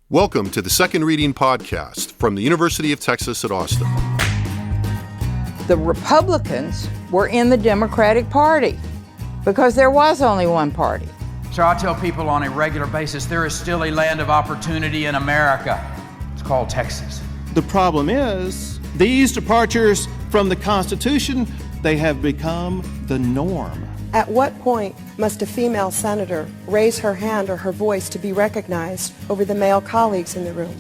Welcome to the Second Reading Podcast from the University of Texas at Austin. The Republicans were in the Democratic Party because there was only one party. So I tell people on a regular basis, there is still a land of opportunity in America. It's called Texas. The problem is, these departures from the Constitution, they have become the norm. At what point must a female senator raise her hand or her voice to be recognized over the male colleagues in the room?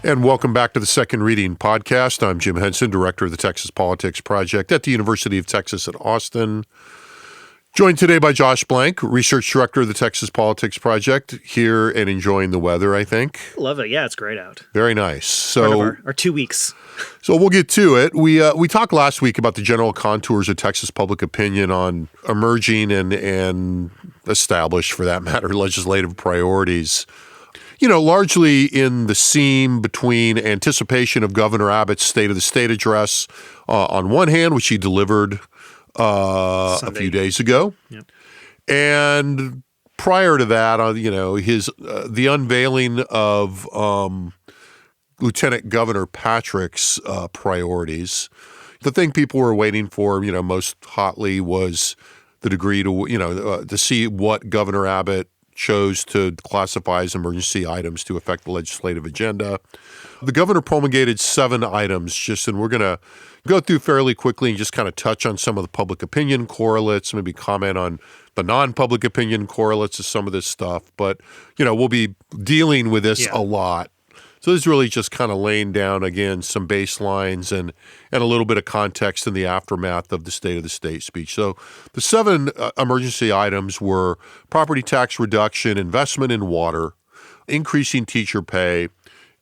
And welcome back to the Second Reading Podcast. I'm Jim Henson, Director of the Texas Politics Project at the University of Texas at Austin. Joined today by Josh Blank, Research Director of the Texas Politics Project, here and enjoying the weather, I think. Love it. Yeah, it's great out. Very nice. So Part of our 2 weeks. So we'll get to it. We talked last week about the general contours of Texas public opinion on emerging and established, for that matter, legislative priorities. You know, largely in the seam between anticipation of Governor Abbott's State of the State address on one hand, which he delivered a few days ago, Yep. and prior to that, his the unveiling of Lieutenant Governor Patrick's priorities. The thing people were waiting for, most hotly was the degree to see what Governor Abbott chose to classify as emergency items to affect the legislative agenda. The governor promulgated 7 items, and we're going to go through fairly quickly and just kind of touch on some of the public opinion correlates, maybe comment on the non-public opinion correlates of some of this stuff. But, we'll be dealing with this a lot. So this is really just kind of laying down, again, some baselines and a little bit of context in the aftermath of the State of the State speech. So the 7 emergency items were property tax reduction, investment in water, increasing teacher pay,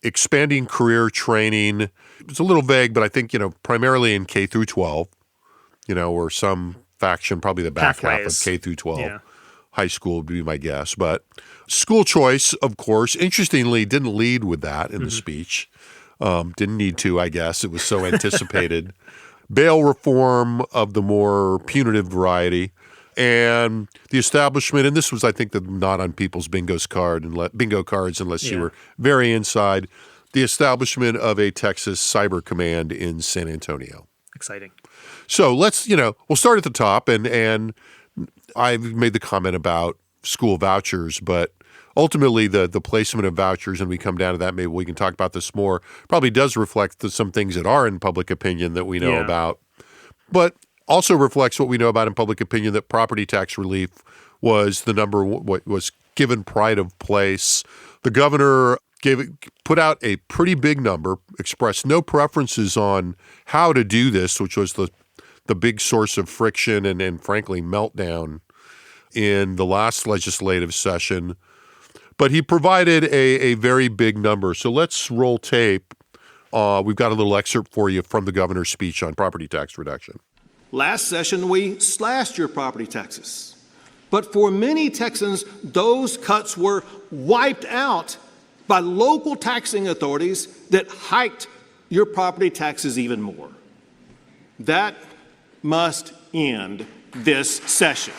expanding career training. It's a little vague, but I think, primarily in K through 12, or some faction, probably the back half of K through 12. Yeah. High school would be my guess. But school choice, of course, interestingly, didn't lead with that in the speech. Didn't need to, I guess. It was so anticipated. Bail reform of the more punitive variety. And the establishment, and this was, I think, the not on people's bingo cards unless you were very inside, the establishment of a Texas Cyber Command in San Antonio. Exciting. So let's, we'll start at the top, and I've made the comment about school vouchers, but ultimately the placement of vouchers, and we come down to that, maybe we can talk about this more, probably does reflect some things that are in public opinion that we know about, but also reflects what we know about in public opinion, that property tax relief was the number, what was given pride of place. The governor put out a pretty big number, expressed no preferences on how to do this, which was the big source of friction and frankly meltdown in the last legislative session. But he provided a very big number. So let's roll tape. We've got a little excerpt for you from the governor's speech on property tax reduction. Last session, we slashed your property taxes. But for many Texans, those cuts were wiped out by local taxing authorities that hiked your property taxes even more. That must end this session.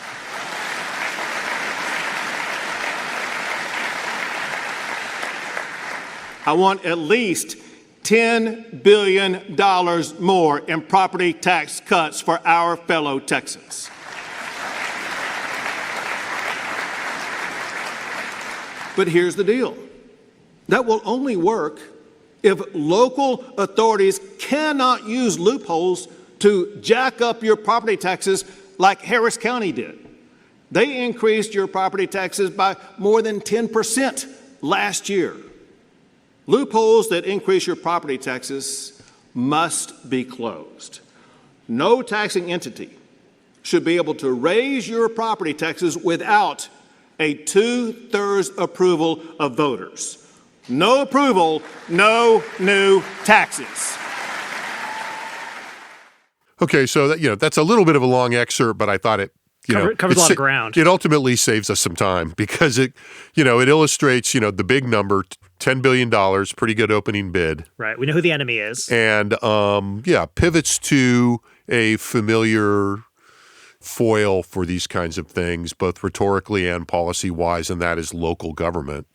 I want at least $10 billion more in property tax cuts for our fellow Texans. But here's the deal. That will only work if local authorities cannot use loopholes to jack up your property taxes like Harris County did. They increased your property taxes by more than 10% last year. Loopholes that increase your property taxes must be closed. No taxing entity should be able to raise your property taxes without a 2/3 approval of voters. No approval, no new taxes. Okay, so that's a little bit of a long excerpt, but I thought it covers a lot of ground. It ultimately saves us some time because it illustrates the big number, $10 billion, pretty good opening bid. Right. We know who the enemy is. And pivots to a familiar foil for these kinds of things, both rhetorically and policy-wise, and that is local government.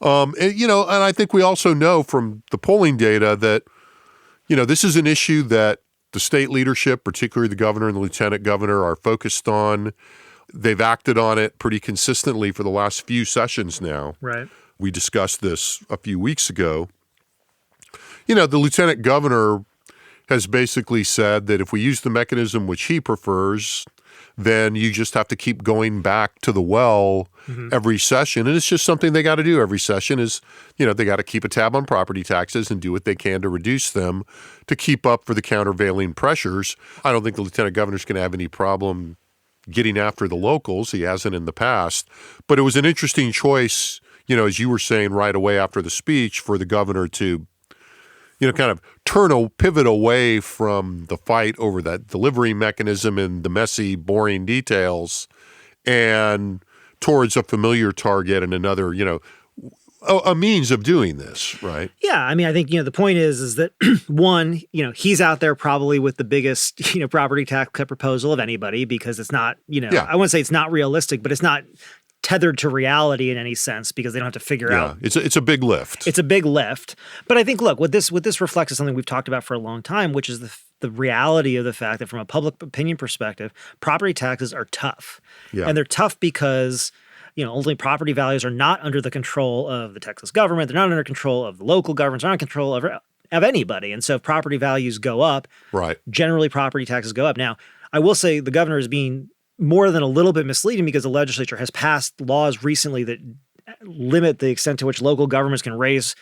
And I think we also know from the polling data that, this is an issue that the state leadership, particularly the governor and the lieutenant governor, are focused on. They've acted on it pretty consistently for the last few sessions now. Right. We discussed this a few weeks ago. The lieutenant governor has basically said that if we use the mechanism which he prefers, then you just have to keep going back to the well every session. And it's just something they got to do every session is, they got to keep a tab on property taxes and do what they can to reduce them to keep up for the countervailing pressures. I don't think the lieutenant governor's going to have any problem getting after the locals. He hasn't in the past. But it was an interesting choice, as you were saying right away after the speech, for the governor to kind of pivot away from the fight over that delivery mechanism and the messy, boring details and towards a familiar target and another, a means of doing this, right? Yeah. I mean, I think, the point is that one, he's out there probably with the biggest, property tax cut proposal of anybody because it's not, I wouldn't say it's not realistic, but it's not tethered to reality in any sense because they don't have to figure out. It's a big lift. It's a big lift. But I think, look, what this reflects is something we've talked about for a long time, which is the reality of the fact that from a public opinion perspective, property taxes are tough. Yeah. And they're tough because, ultimately property values are not under the control of the Texas government. They're not under control of the local governments. They're not in control of anybody. And so if property values go up, right, generally property taxes go up. Now, I will say the governor is being more than a little bit misleading because the legislature has passed laws recently that limit the extent to which local governments can raise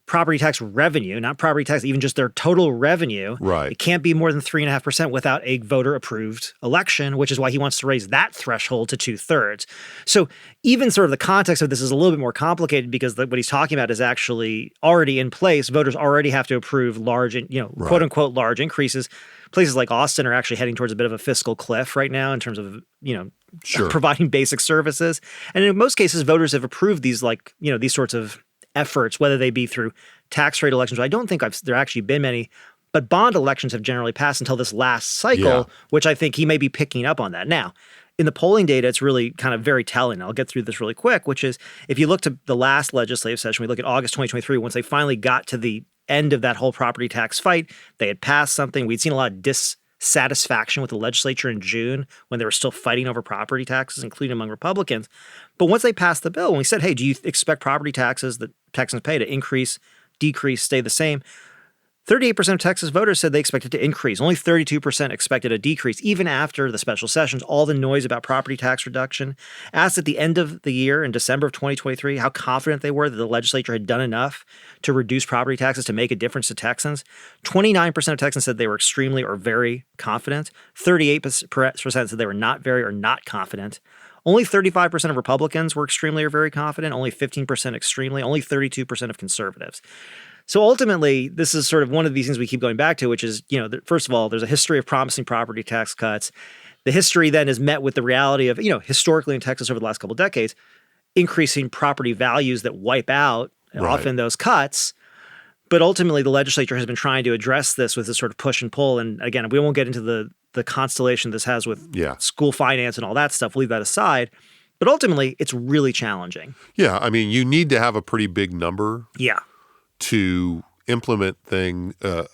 property tax revenue, not property tax, even just their total revenue. Right. It can't be more than 3.5% without a voter-approved election, which is why he wants to raise that threshold to 2/3. So even sort of the context of this is a little bit more complicated because what he's talking about is actually already in place. Voters already have to approve large, quote unquote, large increases. Places like Austin are actually heading towards a bit of a fiscal cliff right now in terms of, providing basic services. And in most cases, voters have approved these these sorts of efforts, whether they be through tax rate elections. I don't think there actually been many, but bond elections have generally passed until this last cycle, which I think he may be picking up on that. Now, in the polling data, it's really kind of very telling. I'll get through this really quick, which is if you look to the last legislative session, we look at August 2023, once they finally got to the end of that whole property tax fight, they had passed something. We'd seen a lot of dissatisfaction with the legislature in June when they were still fighting over property taxes, including among Republicans. But once they passed the bill, when we said, hey, do you expect property taxes that Texans pay to increase, decrease, stay the same? 38% of Texas voters said they expected to increase. Only 32% expected a decrease, even after the special sessions, all the noise about property tax reduction. Asked at the end of the year, in December of 2023, how confident they were that the legislature had done enough to reduce property taxes to make a difference to Texans. 29% of Texans said they were extremely or very confident. 38% said they were not very or not confident. Only 35% of Republicans were extremely or very confident. Only 15% extremely. Only 32% of conservatives. So ultimately, this is sort of one of these things we keep going back to, which is, first of all, there's a history of promising property tax cuts. The history then is met with the reality of, historically in Texas over the last couple of decades, increasing property values that wipe out often those cuts. But ultimately, the legislature has been trying to address this with this sort of push and pull. And again, we won't get into the constellation this has with school finance and all that stuff. We'll leave that aside. But ultimately, it's really challenging. Yeah. I mean, you need to have a pretty big number. Yeah. To implement a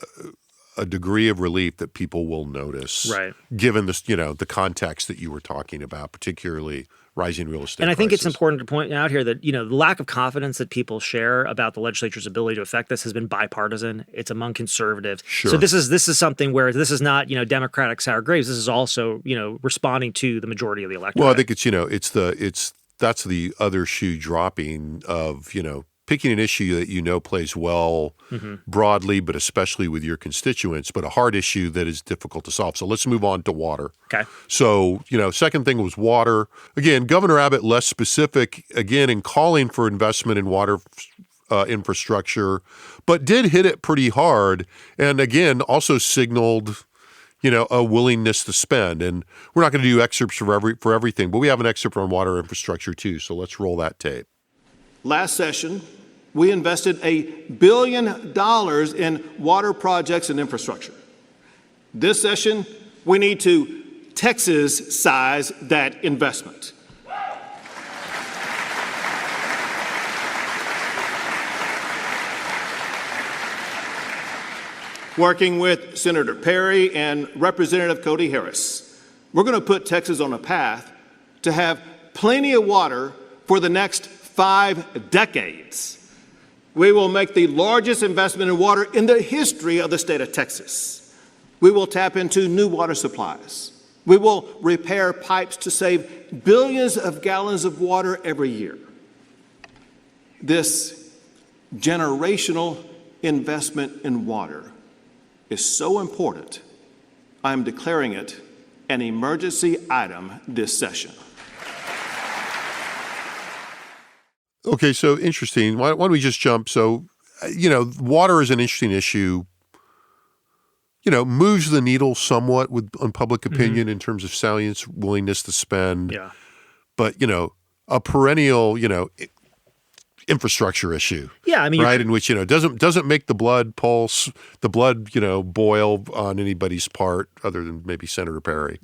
degree of relief that people will notice, right? Given this, the context that you were talking about, particularly rising real estate. And I think prices. it's important to point out here that the lack of confidence that people share about the legislature's ability to affect this has been bipartisan. It's among conservatives. Sure. So this is something where this is not Democratic sour grapes. This is also responding to the majority of the electorate. Well, I think that's the other shoe dropping of picking an issue that plays well broadly, but especially with your constituents, but a hard issue that is difficult to solve. So let's move on to water. Okay. So, second thing was water. Again, Governor Abbott less specific, again, in calling for investment in water infrastructure, but did hit it pretty hard. And again, also signaled, a willingness to spend. And we're not going to do excerpts for everything, but we have an excerpt on water infrastructure too. So let's roll that tape. Last session, we invested $1 billion in water projects and infrastructure. This session, we need to Texas size that investment. Working with Senator Perry and Representative Cody Harris, we're going to put Texas on a path to have plenty of water for the next 5 decades. We will make the largest investment in water in the history of the state of Texas. We will tap into new water supplies. We will repair pipes to save billions of gallons of water every year. This generational investment in water is so important, I'm declaring it an emergency item this session. Okay, so interesting. Why don't we just jump? So, water is an interesting issue. Moves the needle somewhat on public opinion in terms of salience, willingness to spend. Yeah. But, a perennial, infrastructure issue. Yeah, I mean, right, in which doesn't make the blood pulse, the blood boil on anybody's part, other than maybe Senator Perry.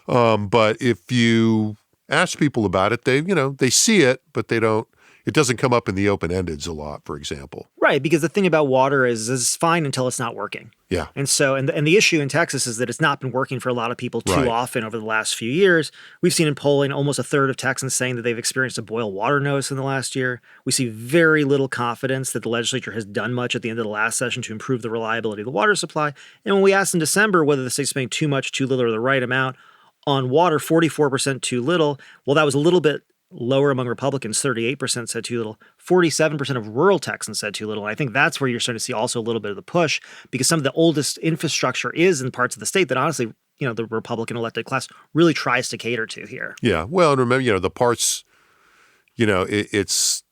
But if you ask people about it, they see it, but they don't. It doesn't come up in the open-endeds a lot, for example. Right, because the thing about water is it's fine until it's not working. Yeah. And so, and the issue in Texas is that it's not been working for a lot of people too often over the last few years. We've seen in polling almost a third of Texans saying that they've experienced a boil water notice in the last year. We see very little confidence that the legislature has done much at the end of the last session to improve the reliability of the water supply. And when we asked in December whether the state's spending too much, too little, or the right amount on water, 44% too little. Well, that was a little bit lower among Republicans, 38% said too little. 47% of rural Texans said too little. And I think that's where you're starting to see also a little bit of the push, because some of the oldest infrastructure is in parts of the state that honestly, the Republican elected class really tries to cater to here. Yeah. Well, and remember, the parts, it's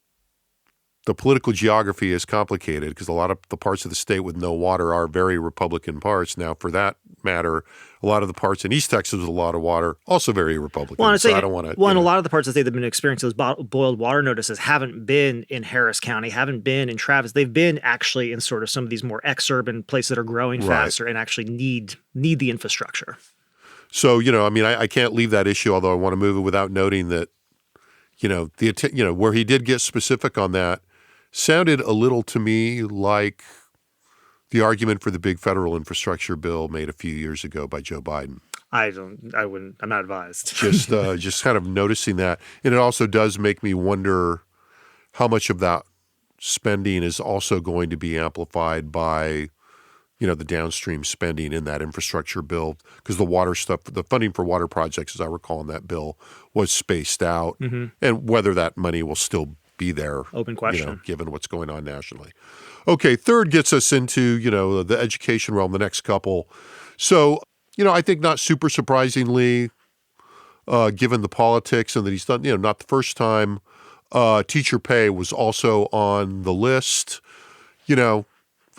the political geography is complicated because a lot of the parts of the state with no water are very Republican parts. Now, for that matter, a lot of the parts in East Texas with a lot of water also very Republican. Well, so I don't want to. Well, and a lot of the parts of the state that have been experiencing those boiled water notices haven't been in Harris County, haven't been in Travis. They've been actually in sort of some of these more exurban places that are growing faster and actually need the infrastructure. So, I can't leave that issue, although I want to move it without noting that, where he did get specific on that sounded a little to me like the argument for the big federal infrastructure bill made a few years ago by Joe Biden. I'm not advised. Just kind of noticing that. And it also does make me wonder how much of that spending is also going to be amplified by, the downstream spending in that infrastructure bill, because the water stuff, the funding for water projects, as I recall in that bill, was spaced out, and whether that money will still be there. Open question. Given what's going on nationally. Okay, third gets us into, the education realm, the next couple. So, I think not super surprisingly, given the politics and that he's done, not the first time, teacher pay was also on the list,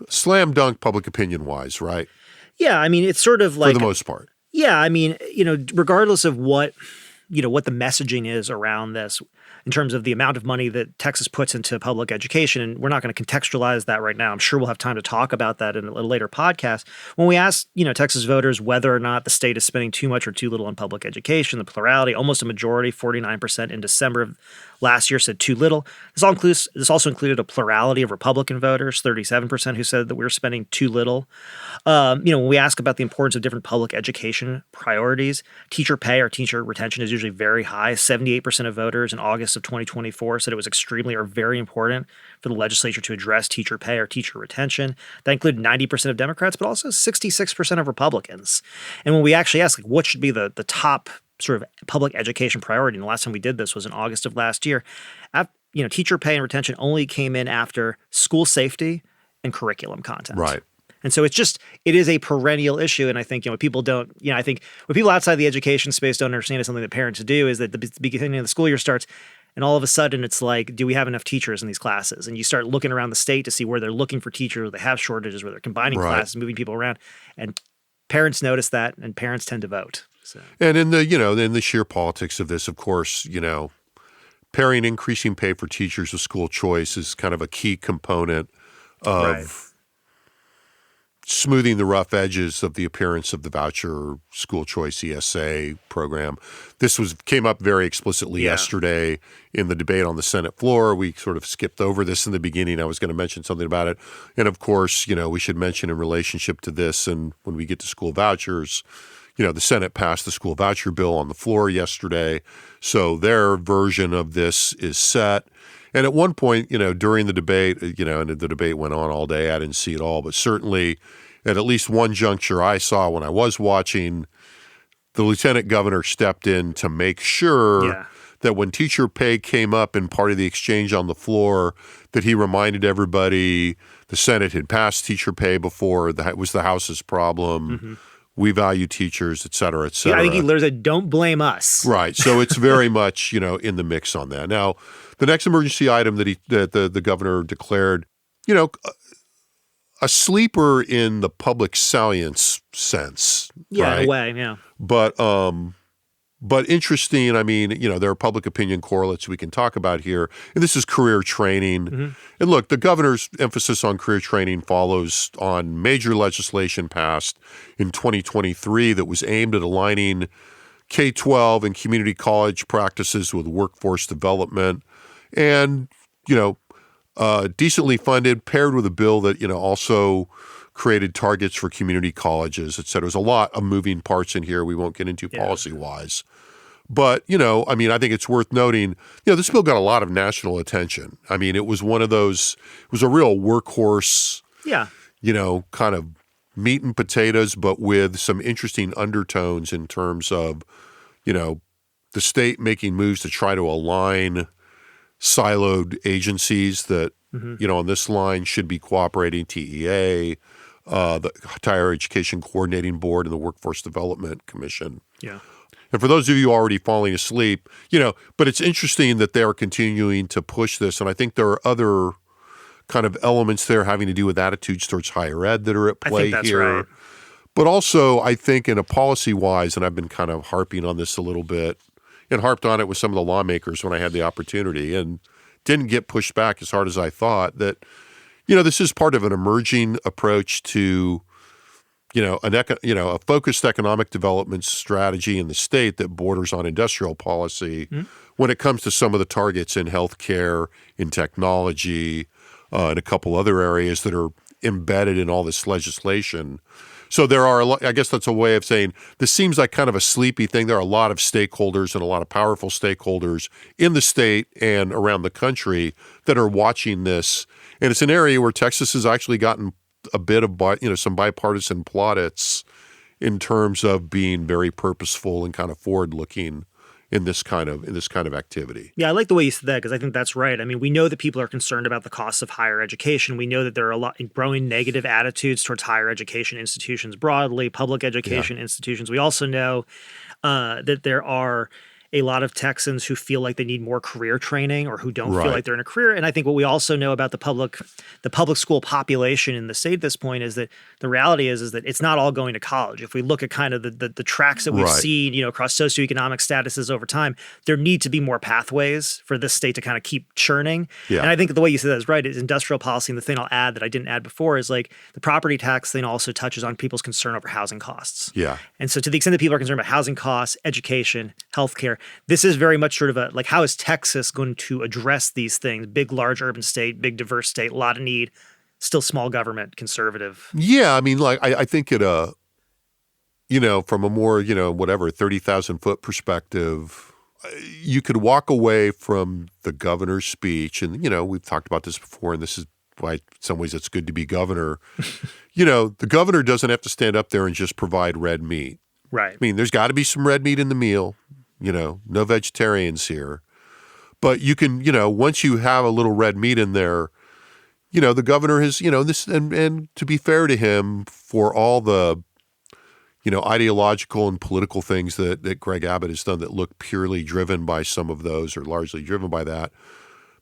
slam dunk public opinion wise, right? Yeah, I mean, it's sort of like, for the most part. Yeah, I mean, regardless of what the messaging is around this in terms of the amount of money that Texas puts into public education, and we're not going to contextualize that right now. I'm sure we'll have time to talk about that in a later podcast. When we asked, Texas voters whether or not the state is spending too much or too little on public education, the plurality, almost a majority, 49% in December of last year said too little. This also included a plurality of Republican voters, 37% who said that we were spending too little. When we ask about the importance of different public education priorities, teacher pay or teacher retention is usually very high. 78% of voters in August of 2024 said it was extremely or very important for the legislature to address teacher pay or teacher retention. That included 90% of Democrats, but also 66% of Republicans. And when we actually ask, what should be the top sort of public education priority, and the last time we did this was in August of last year, teacher pay and retention only came in after school safety and curriculum content. Right. And so it is a perennial issue. And I think, what people don't, I think what people outside the education space don't understand is something that parents do is that the beginning of the school year starts and all of a sudden it's like, do we have enough teachers in these classes? And you start looking around the state to see where they're looking for teachers, where they have shortages, where they're combining classes, moving people around. And parents notice that, and parents tend to vote. So. And in the sheer politics of this, of course, pairing increasing pay for teachers with school choice is kind of a key component of, smoothing the rough edges of the appearance of the voucher school choice ESA program. This came up very explicitly yesterday in the debate on the Senate floor. We sort of skipped over this in the beginning. I was going to mention something about it. And of course, we should mention in relationship to this, and when we get to school vouchers, the Senate passed the school voucher bill on the floor yesterday. So their version of this is set. And at one point, during the debate, and the debate went on all day. I didn't see it all, but certainly at least one juncture I saw when I was watching, the lieutenant governor stepped in to make sure that when teacher pay came up in part of the exchange on the floor, that he reminded everybody the Senate had passed teacher pay before. It was the House's problem. Mm-hmm. We value teachers, et cetera, et cetera. I think he literally said, don't blame us. Right. So it's very much, in the mix on that. Now, the next emergency item that the governor declared, a sleeper in the public salience sense. Yeah, right? in a way, yeah. But interesting, there are public opinion correlates we can talk about here. And this is career training. Mm-hmm. And look, the governor's emphasis on career training follows on major legislation passed in 2023 that was aimed at aligning K-12 and community college practices with workforce development. And, decently funded, paired with a bill that, also created targets for community colleges, et cetera. There's a lot of moving parts in here we won't get into policy-wise. But, I think it's worth noting, this bill got a lot of national attention. It was one of those, it was a real workhorse, kind of meat and potatoes, but with some interesting undertones in terms of, the state making moves to try to align siloed agencies that, on this line should be cooperating, TEA, the Higher Education Coordinating Board, and the Workforce Development Commission. Yeah. And for those of you already falling asleep, but it's interesting that they are continuing to push this. And I think there are other kind of elements there having to do with attitudes towards higher ed that are at play I think that's here. Right. But also, I think in a policy-wise, and I've been kind of harping on this a little bit, and harped on it with some of the lawmakers when I had the opportunity, and didn't get pushed back as hard as I thought, that, this is part of an emerging approach to, a focused economic development strategy in the state that borders on industrial policy when it comes to some of the targets in healthcare, in technology, and a couple other areas that are embedded in all this legislation. So there are, I guess that's a way of saying this seems like kind of a sleepy thing. There are a lot of stakeholders and a lot of powerful stakeholders in the state and around the country that are watching this. And it's an area where Texas has actually gotten a bit of, some bipartisan plaudits in terms of being very purposeful and kind of forward-looking in this kind of activity. Yeah, I like the way you said that because I think that's right. We know that people are concerned about the costs of higher education. We know that there are a lot growing negative attitudes towards higher education institutions broadly, public education institutions. We also know that there are a lot of Texans who feel like they need more career training or who don't feel like they're in a career. And I think what we also know about the public school population in the state at this point is that the reality is that it's not all going to college. If we look at kind of the tracks that we've seen, across socioeconomic statuses over time, there need to be more pathways for this state to kind of keep churning. Yeah. And I think the way you said that is right. Is industrial policy. And the thing I'll add that I didn't add before is like the property tax thing also touches on people's concern over housing costs. Yeah. And so to the extent that people are concerned about housing costs, education, healthcare, this is very much sort of how is Texas going to address these things? Big, large urban state, big, diverse state, a lot of need, still small government, conservative. Yeah, I think it, from a more, 30,000 foot perspective, you could walk away from the governor's speech, and, we've talked about this before, and this is why in some ways it's good to be governor. The governor doesn't have to stand up there and just provide red meat. Right. There's got to be some red meat in the meal. No vegetarians here. But you can, once you have a little red meat in there, the governor has, this, and to be fair to him, for all the, ideological and political things that Greg Abbott has done that look purely driven by some of those or largely driven by that,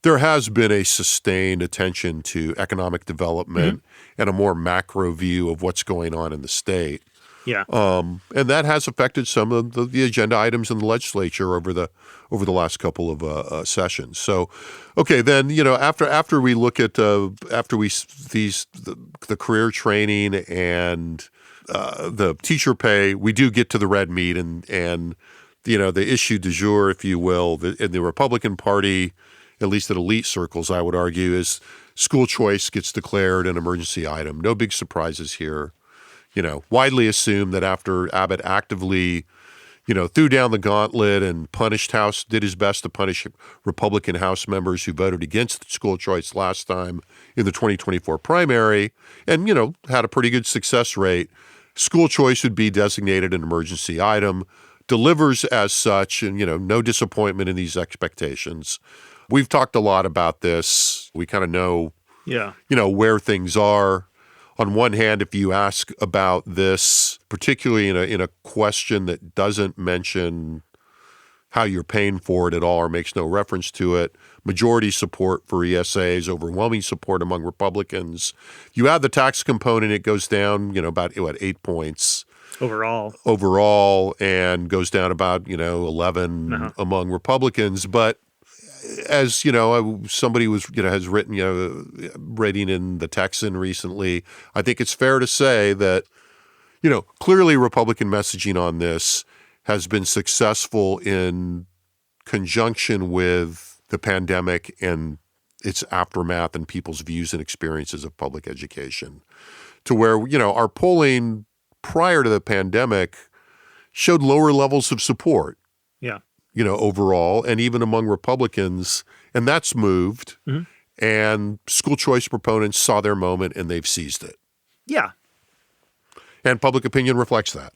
there has been a sustained attention to economic development and a more macro view of what's going on in the state. Yeah. And that has affected some of the agenda items in the legislature over the last couple of sessions. So, okay, then after we look at the career training and the teacher pay, we do get to the red meat and the issue du jour, if you will, in the Republican Party, at least in elite circles, I would argue, is school choice gets declared an emergency item. No big surprises here. Widely assumed that after Abbott actively, threw down the gauntlet and did his best to punish Republican House members who voted against school choice last time in the 2024 primary and, had a pretty good success rate, school choice would be designated an emergency item, delivers as such, and, no disappointment in these expectations. We've talked a lot about this. We kind of know, where things are. On one hand, if you ask about this, particularly in a question that doesn't mention how you're paying for it at all or makes no reference to it, majority support for ESAs, overwhelming support among Republicans. You add the tax component, it goes down, about 8 points. Overall, and goes down about, 11 among Republicans. But as somebody has written, reading in the Texan recently, I think it's fair to say that, clearly Republican messaging on this has been successful in conjunction with the pandemic and its aftermath and people's views and experiences of public education, to where, our polling prior to the pandemic showed lower levels of support. Yeah. Overall, and even among Republicans, and that's moved. Mm-hmm. And school choice proponents saw their moment and they've seized it. Yeah. And public opinion reflects that.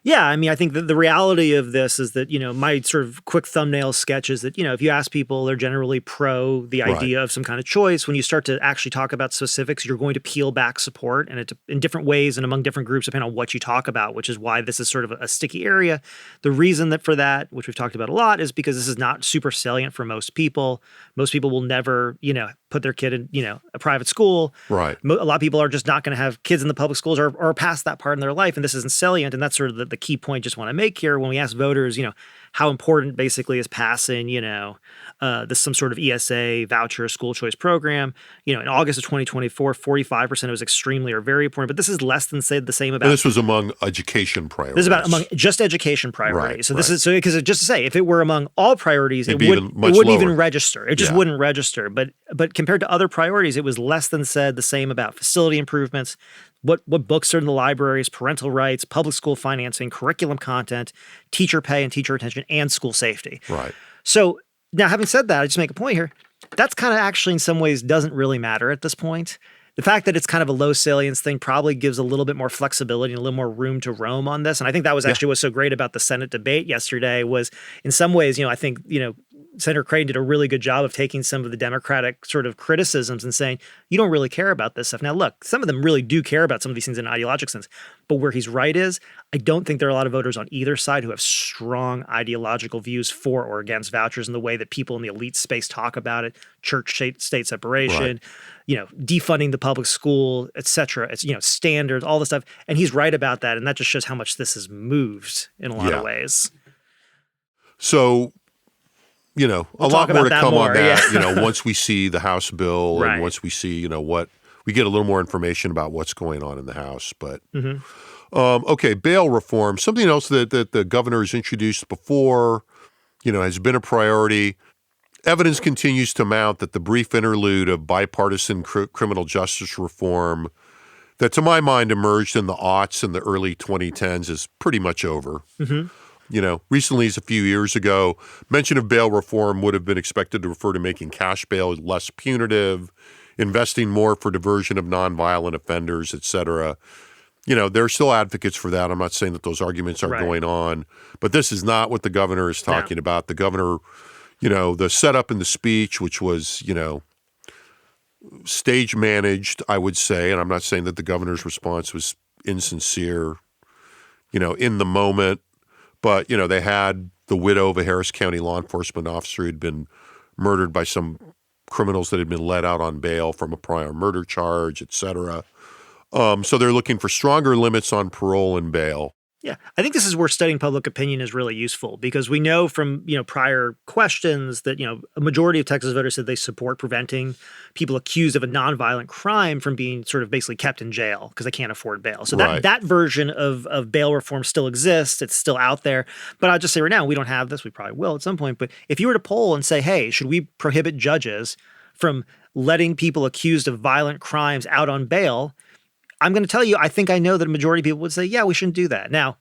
Yeah, I mean, I think that the reality of this is that, my sort of quick thumbnail sketch is that, if you ask people, they're generally pro the idea of some kind of choice. When you start to actually talk about specifics, you're going to peel back support, and it's in different ways and among different groups depending on what you talk about, which is why this is sort of a sticky area. The reason that for that, which we've talked about a lot, is because this is not super salient for most people. Most people will never, put their kid in, a private school. Right. A lot of people are just not going to have kids in the public schools or past that part in their life, and this isn't salient, and that's sort of the key point I just want to make here when we ask voters, how important basically is passing, this some sort of ESA voucher school choice program. In August of 2024, 45% was extremely or very important, but this is less than say the same about. And this was among education priorities. This is about among just education priorities. Right, so this is because just to say, if it were among all priorities, it wouldn't even register. It just wouldn't register. But compared to other priorities, it was less than said the same about facility improvements. What books are in the libraries, parental rights, public school financing, curriculum content, teacher pay and teacher retention, and school safety. Right. So now, having said that, I just make a point here. That's kind of actually in some ways doesn't really matter at this point. The fact that it's kind of a low salience thing probably gives a little bit more flexibility and a little more room to roam on this. And I think that was actually what's so great about the Senate debate yesterday was in some ways, I think, Senator Creighton did a really good job of taking some of the Democratic sort of criticisms and saying, you don't really care about this stuff. Now, look, some of them really do care about some of these things in an ideological sense. But where he's right is, I don't think there are a lot of voters on either side who have strong ideological views for or against vouchers in the way that people in the elite space talk about it, church-state separation, defunding the public school, et cetera. It's, standards, all this stuff. And he's right about that. And that just shows how much this has moved in a lot of ways. So, a lot more to come on that, once we see the House bill and once we see, what we get a little more information about what's going on in the House. But, okay, bail reform, something else that the governor has introduced before, has been a priority. Evidence continues to mount that the brief interlude of bipartisan criminal justice reform that, to my mind, emerged in the aughts and the early 2010s is pretty much over. Mm-hmm. Recently, as a few years ago, mention of bail reform would have been expected to refer to making cash bail less punitive, investing more for diversion of nonviolent offenders, et cetera. There are still advocates for that. I'm not saying that those arguments aren't going on, but this is not what the governor is talking about. The governor, the setup in the speech, which was, stage managed, I would say, and I'm not saying that the governor's response was insincere, in the moment. But, they had the widow of a Harris County law enforcement officer who had been murdered by some criminals that had been let out on bail from a prior murder charge, et cetera. So they're looking for stronger limits on parole and bail. Yeah, I think this is where studying public opinion is really useful because we know from, prior questions that, a majority of Texas voters said they support preventing people accused of a nonviolent crime from being sort of basically kept in jail because they can't afford bail. So that version of bail reform still exists. It's still out there. But I'll just say right now, we don't have this. We probably will at some point. But if you were to poll and say, hey, should we prohibit judges from letting people accused of violent crimes out on bail? I'm going to tell you, I think I know that a majority of people would say, yeah, we shouldn't do that. Now,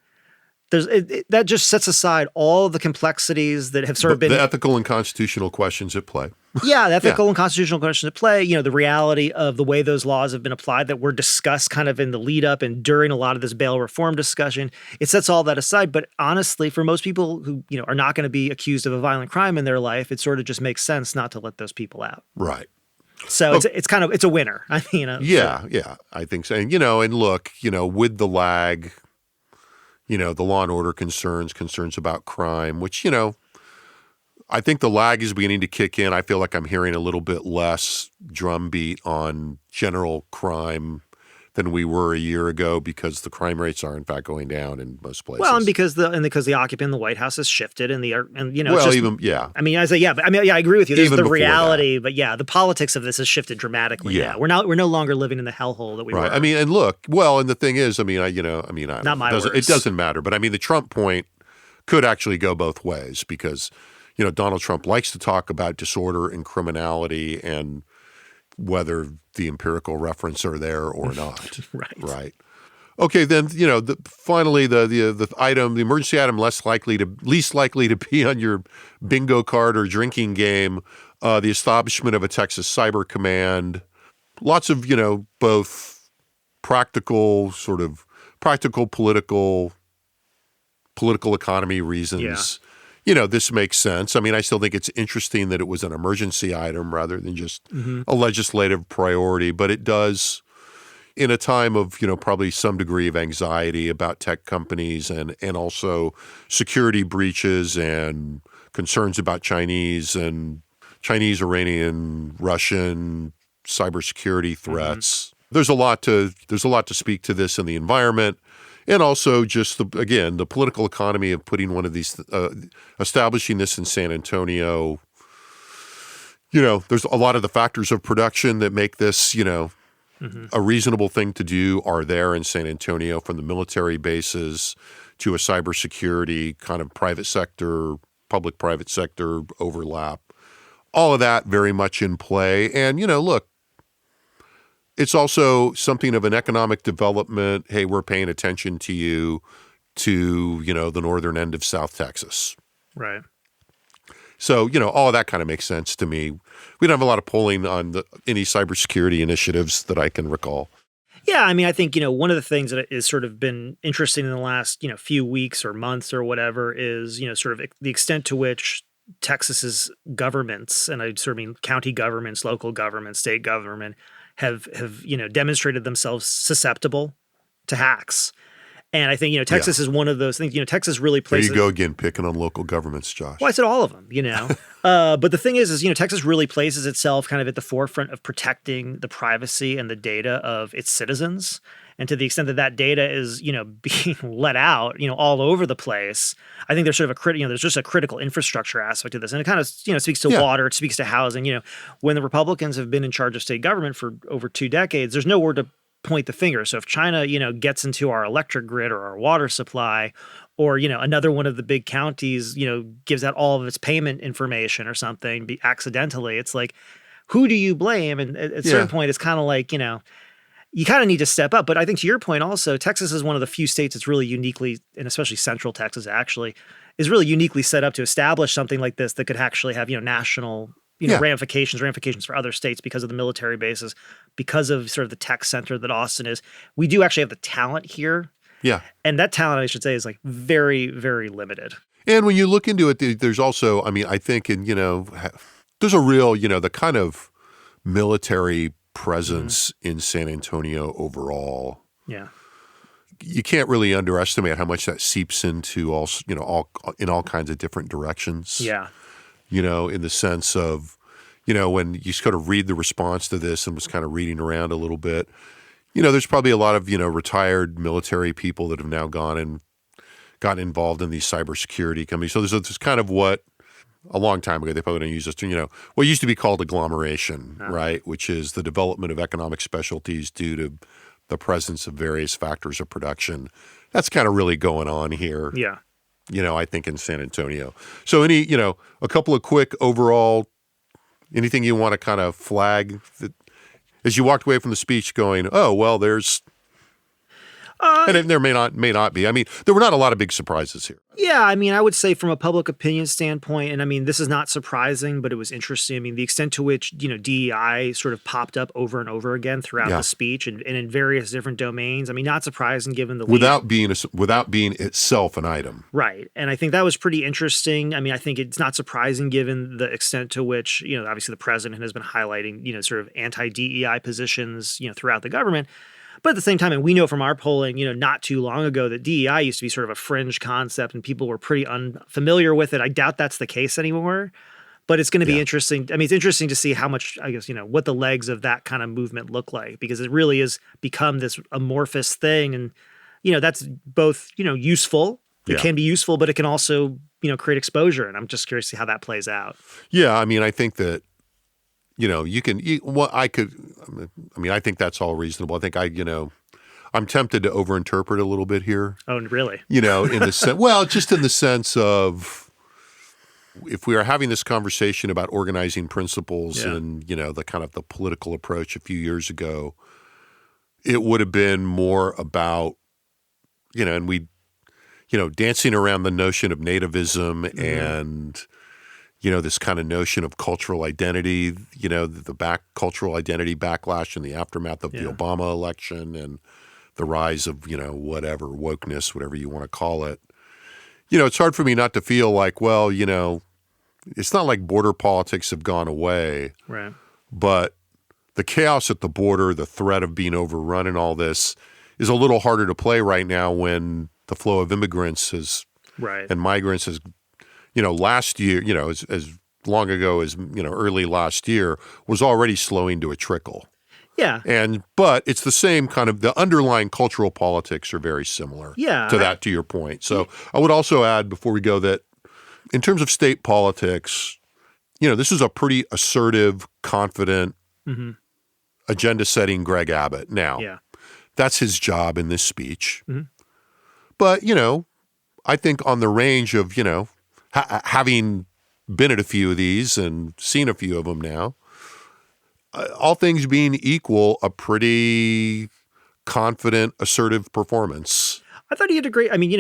that just sets aside all the complexities that have sort of been— the ethical and constitutional questions at play. Yeah, the ethical and constitutional questions at play, the reality of the way those laws have been applied that were discussed kind of in the lead up and during a lot of this bail reform discussion. It sets all that aside. But honestly, for most people who, are not going to be accused of a violent crime in their life, it sort of just makes sense not to let those people out. Right. So it's a winner. I mean, yeah, I think so. And, and look, with the lag, the law and order concerns about crime, which, I think the lag is beginning to kick in. I feel like I'm hearing a little bit less drumbeat on general crime than we were a year ago because the crime rates are in fact going down in most places. Well, and because the occupant in the White House has shifted and I agree with you. There's the reality, but the politics of this has shifted dramatically. Yeah, now. We're no longer living in the hellhole that we were. I mean, and look, and the thing is, not my words. It doesn't matter, but I mean, the Trump point could actually go both ways because, Donald Trump likes to talk about disorder and criminality and whether the empirical reference are there or not. Right. Okay, then finally the item, the emergency item least likely to be on your bingo card or drinking game, the establishment of a Texas Cyber Command. Lots of both practical political economy reasons. Yeah. This makes sense. I mean, I still think it's interesting that it was an emergency item rather than just a legislative priority, but it does, in a time of, probably some degree of anxiety about tech companies and also security breaches and concerns about Chinese, Iranian, Russian cybersecurity threats. There's a lot to speak to this in the environment. And also just, the political economy of putting one of these, establishing this in San Antonio. There's a lot of the factors of production that make this, a reasonable thing to do are there in San Antonio, from the military bases to a cybersecurity kind of private sector, public-private sector overlap. All of that very much in play. And, look, it's also something of an economic development. Hey, we're paying attention to you, to, the northern end of South Texas. Right. So, all of that kind of makes sense to me. We don't have a lot of polling on any cybersecurity initiatives that I can recall. Yeah, I mean, I think, one of the things that has sort of been interesting in the last, few weeks or months or whatever is, sort of the extent to which Texas's governments, and I sort of mean county governments, local government, state government, have demonstrated themselves susceptible to hacks. And I think, Texas is one of those things. Texas really plays— There you go again, picking on local governments, Josh. Well, I said all of them, But the thing is, Texas really places itself kind of at the forefront of protecting the privacy and the data of its citizens. And to the extent that data is, being let out, all over the place, I think there's sort of there's just a critical infrastructure aspect to this. And it kind of, speaks to water, it speaks to housing. When the Republicans have been in charge of state government for over 2 decades, there's nowhere to point the finger. So if China, gets into our electric grid or our water supply, or, another one of the big counties, gives out all of its payment information or something accidentally, it's like, who do you blame? And at a certain point, it's kind of like, you kind of need to step up. But I think to your point also, Texas is one of the few states that's really uniquely, and especially central Texas actually, is really uniquely set up to establish something like this that could actually have, national, ramifications for other states because of the military bases, because of sort of the tech center that Austin is. We do actually have the talent here. Yeah. And that talent, I should say, is like very, very limited. And when you look into it, there's also, I think, there's a real, the kind of military presence in San Antonio overall. Yeah. You can't really underestimate how much that seeps into all kinds of different directions. Yeah. In the sense of, when you sort of read the response to this and was kind of reading around a little bit, there's probably a lot of, retired military people that have now gone and gotten involved in these cybersecurity companies. So there's kind of what a long time ago they probably didn't use this term, what used to be called agglomeration, right? Which is the development of economic specialties due to the presence of various factors of production. That's kind of really going on here. Yeah. I think in San Antonio. So a couple of quick overall, anything you want to kind of flag that as you walked away from the speech going, oh, well, there's, and there may not be. I mean, there were not a lot of big surprises here. Yeah, I mean, I would say from a public opinion standpoint, and I mean, this is not surprising, but it was interesting. I mean, the extent to which, DEI sort of popped up over and over again throughout the speech and in various different domains. I mean, not surprising given the without being itself an item. Right. And I think that was pretty interesting. I mean, I think it's not surprising given the extent to which, obviously the president has been highlighting, sort of anti-DEI positions, throughout the government. But at the same time, and we know from our polling, not too long ago that DEI used to be sort of a fringe concept and people were pretty unfamiliar with it. I doubt that's the case anymore, but it's going to be interesting. I mean, it's interesting to see how much, I guess, what the legs of that kind of movement look like, because it really has become this amorphous thing. And, that's both, useful. It can be useful, but it can also, create exposure. And I'm just curious to see how that plays out. Yeah. I mean, I think that, I think that's all reasonable. I think I'm tempted to overinterpret a little bit here. Oh, really? In the sense, well, just in the sense of if we are having this conversation about organizing principles and, the kind of the political approach a few years ago, it would have been more about, and we, dancing around the notion of nativism and, this kind of notion of cultural identity, the cultural identity backlash in the aftermath of the Obama election and the rise of, whatever, wokeness, whatever you want to call it. It's hard for me not to feel like, well, it's not like border politics have gone away. Right. But the chaos at the border, the threat of being overrun and all this is a little harder to play right now when the flow of immigrants and migrants has last year, as long ago as, early last year, was already slowing to a trickle. Yeah. But it's the same kind of, the underlying cultural politics are very similar to your point. So I would also add before we go that in terms of state politics, this is a pretty assertive, confident, agenda-setting Greg Abbott. Now, that's his job in this speech. Mm-hmm. But, I think on the range of, having been at a few of these and seen a few of them now, all things being equal, a pretty confident, assertive performance. I thought he did a great. I mean,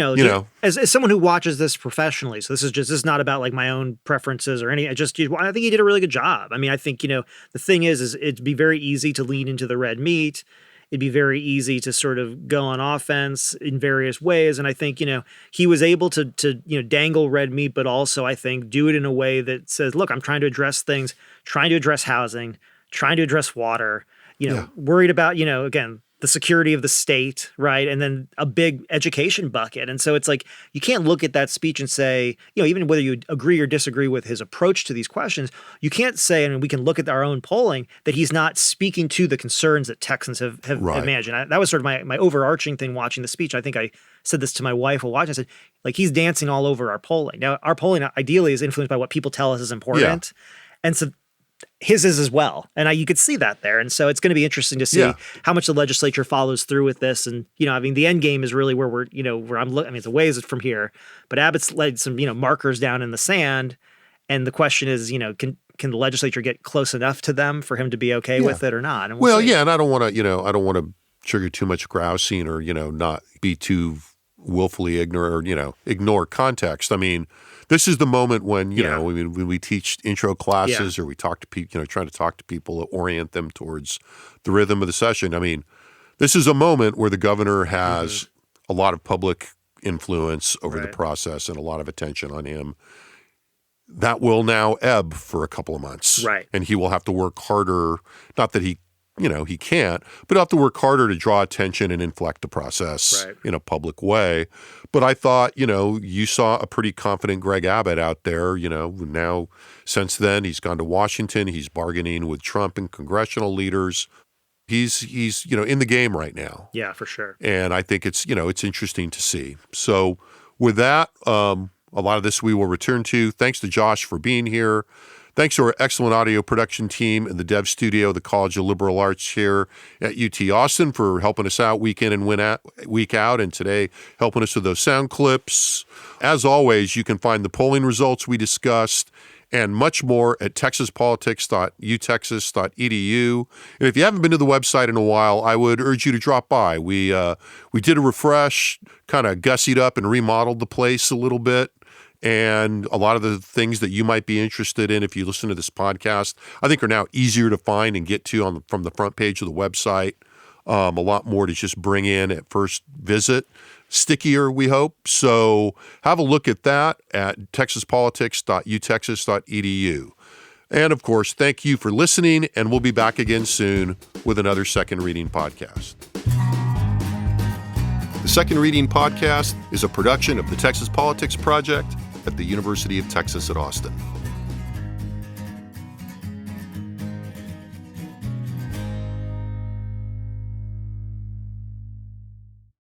as someone who watches this professionally, so this is not about like my own preferences or any. I think he did a really good job. I mean, I think the thing is it'd be very easy to lean into the red meat. It'd be very easy to sort of go on offense in various ways. And I think, he was able to dangle red meat, but also I think do it in a way that says, look, I'm trying to address things, trying to address housing, trying to address water, worried about, again, the security of the state, right? And then a big education bucket. And so it's like, you can't look at that speech and say, even whether you agree or disagree with his approach to these questions, you can't say, and we can look at our own polling, that he's not speaking to the concerns that Texans have imagined. That was sort of my overarching thing watching the speech. I think I said this to my wife while watching. I said, like, he's dancing all over our polling. Now, our polling ideally is influenced by what people tell us is important. Yeah. And so his is as well. And you could see that there. And so it's going to be interesting to see how much the legislature follows through with this. And, the end game is really where we're, where I'm looking. I mean, it's a ways from here, but Abbott's laid some, markers down in the sand. And the question is, can the legislature get close enough to them for him to be okay with it or not? And we'll see. And I don't want to, trigger too much grousing or, not be too willfully ignorant or, ignore context. I mean, this is the moment when, when we teach intro classes or we talk to people, trying to talk to people, orient them towards the rhythm of the session. I mean, this is a moment where the governor has a lot of public influence over the process and a lot of attention on him. That will now ebb for a couple of months. Right. And he will have to work harder, not that he can't, but he'll have to work harder to draw attention and inflect the process in a public way. But I thought, you saw a pretty confident Greg Abbott out there, now since then he's gone to Washington. He's bargaining with Trump and congressional leaders. He's in the game right now. Yeah, for sure. And I think it's interesting to see. So with that, a lot of this we will return to. Thanks to Josh for being here. Thanks to our excellent audio production team in the Dev Studio, the College of Liberal Arts here at UT Austin, for helping us out week in and week out, and today helping us with those sound clips. As always, you can find the polling results we discussed and much more at texaspolitics.utexas.edu. And if you haven't been to the website in a while, I would urge you to drop by. We did a refresh, kind of gussied up and remodeled the place a little bit. And a lot of the things that you might be interested in if you listen to this podcast, I think are now easier to find and get to from the front page of the website. A lot more to just bring in at first visit. Stickier, we hope. So have a look at that at texaspolitics.utexas.edu. And of course, thank you for listening, and we'll be back again soon with another Second Reading podcast. The Second Reading podcast is a production of the Texas Politics Project at the University of Texas at Austin.